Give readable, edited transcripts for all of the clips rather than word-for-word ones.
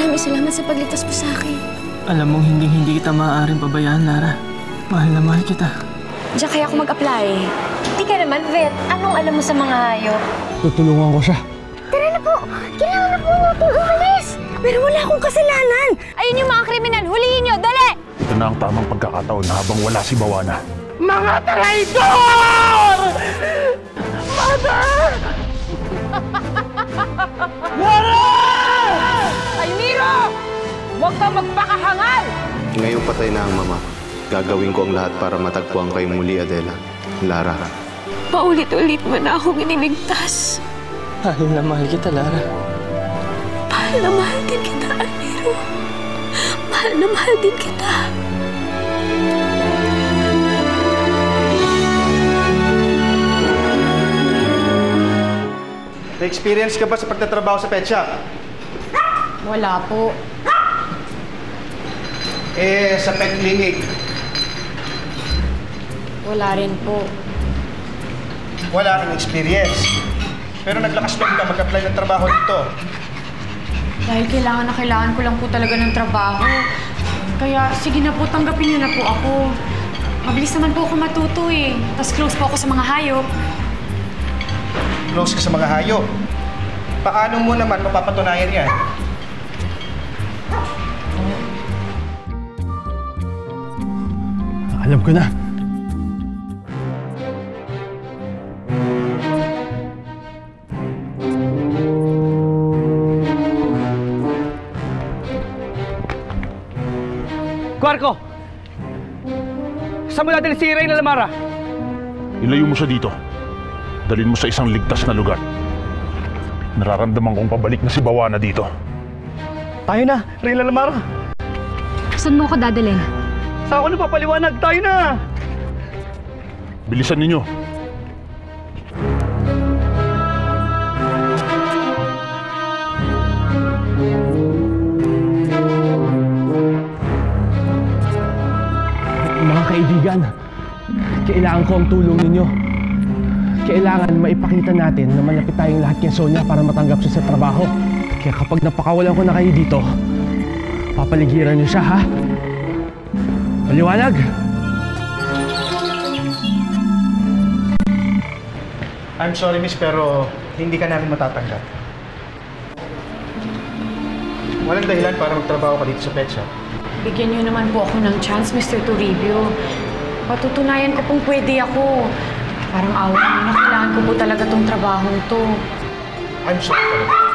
Maraming salamat sa pagligtas mo sa akin. Alam mong hindi kita maaaring pabayaan, Lara. Mahal na mahal kita. Diyan kaya ako mag-apply. Hindi ka naman, Vet. Anong alam mo sa mga hayop? Tutulungan ko siya. Tara na po! Kailangan na po natin umalis! Pero wala akong kasalanan. Ayun yung mga kriminal! Hulihin nyo! Dali! Ito na ang tamang pagkakataon na habang wala si Bawana. Mga traidor! Mother! Lara! Almiro! Huwag kang magpakahangal! Ngayong patay na ang mama, gagawin ko ang lahat para matagpuan kayong muli, Adela. Lara. Paulit-ulit mo na akong iniligtas. Mahal na mahal kita, Lara. Mahal na mahal din kita, Almiro. Mahal na mahal din kita. May experience ka ba sa pagtatrabaho sa pet shop? Wala po. Sa pet clinic? Wala rin po. Wala kang experience. Pero naglakas loob ka mag-apply ng trabaho dito. Dahil kailangan ko lang po talaga ng trabaho. Kaya sige na po, tanggapin niyo na po ako. Mabilis naman po ako matuto eh. Tapos close po ako sa mga hayop. Close ka sa mga hayop. Paano mo naman mapapatunayan yan? Alam ko na. Quarko! Saan mo natin si Reyna Lamara? Ilayo mo siya dito. Dalhin mo sa isang ligtas na lugar. Nararamdaman kong pabalik na si Bawana dito. Tayo na, Reyna Lamara. Saan mo ako dadalhin? Sa ako napapaliwanag, tayo na! Bilisan ninyo. Mga kaibigan, kailangan ko ang tulong ninyo. Kailangan maipakita natin na malapit tayong lahat kay Sonia para matanggap siya sa trabaho. Kaya kapag napakawalan ko na kayo dito, papaligiran niyo siya, ha? Maliwanag! I'm sorry, miss, pero hindi ka namin matatanggap. Walang dahilan para magtrabaho ka dito sa pet shop. Bigyan niyo naman po ako ng chance, Mr. Toribio. Patutunayan ko pong pwede ako. Parang awa niyo na kailangan ko po talaga tong trabahong to. I'm sorry talaga.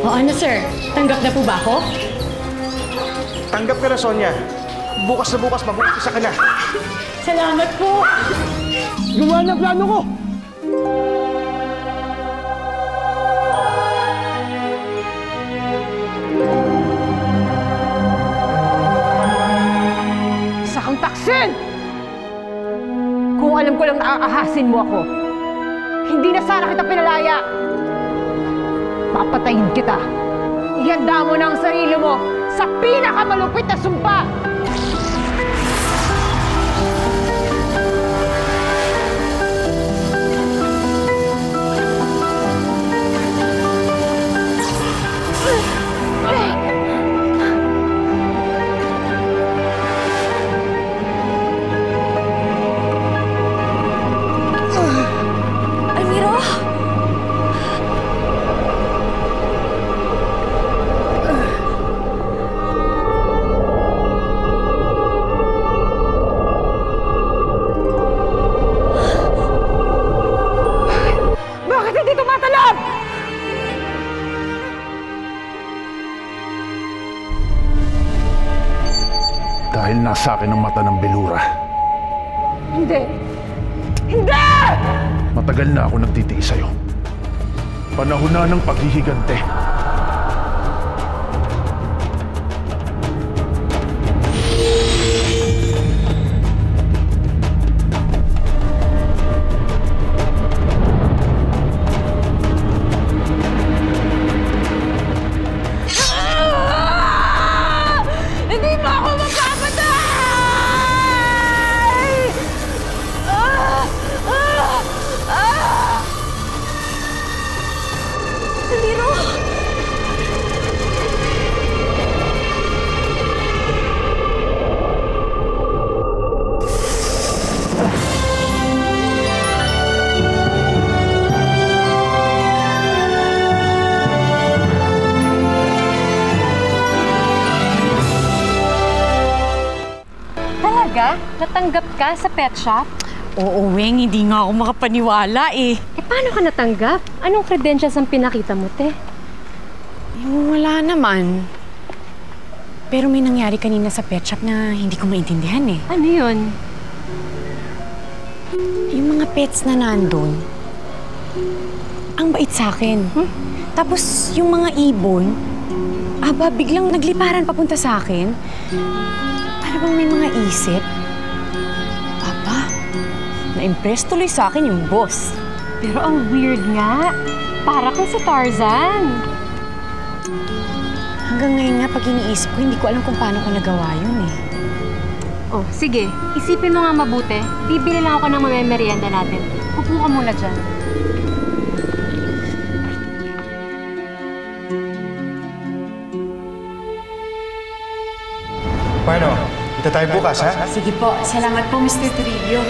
O ano, sir? Tanggap na po ba ako? Tanggap ka na, Sonia. Bukas na bukas, mag-uumpisa ka na. Salamat po! Gumawa na plano ko! Isa kang taksin! Kung alam ko lang naaahasin mo ako, hindi na sana kita pinalaya. Papatayin kita. Ihanda mo na ang sarili mo sa pinakamalupit na sumpa! Almiro! Bakit hindi tumatalab? Dahil nasa akin ang mata ng Belura. Hindi! Hindi! Matagal na ako nagtitiis sa'yo. Panahon na ng paghihigante. Hindi mo ako mapapatay! Aliro! Talaga? Natanggap ka sa pet shop? Oo, Weng. Hindi nga ako makapaniwala eh. Paano ka natanggap? Anong credentials ang pinakita mo, te? Wala naman. Pero may nangyari kanina sa pet shop na hindi ko maintindihan eh. Ano yun? Yung mga pets na nandun, ang bait sa akin. Tapos yung mga ibon, biglang nagliparan papunta sa akin. Para bang may mga isip? Papa, na-impress tuloy sa akin yung boss. Pero ang weird nga. Para kang si Tarzan. Hanggang ngayon nga, pag iniisip ko, hindi ko alam kung paano ko nagawa yun eh. Oh, sige. Isipin mo nga mabuti. Bibili lang ako ng mamemerienda natin. Upo ka muna dyan. Paano? Ito tayo bukas, ha? Sige po. Salamat po, Mr. Toribio.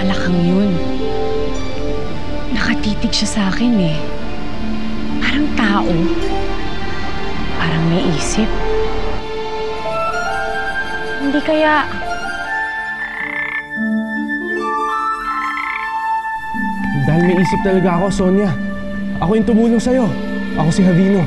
Palakang yun. Nakatitig siya sa akin eh. Parang tao. Parang may isip. Hindi kaya... Dahil may isip talaga ako, Sonia. Ako yung tumulong sa'yo. Ako si Javino.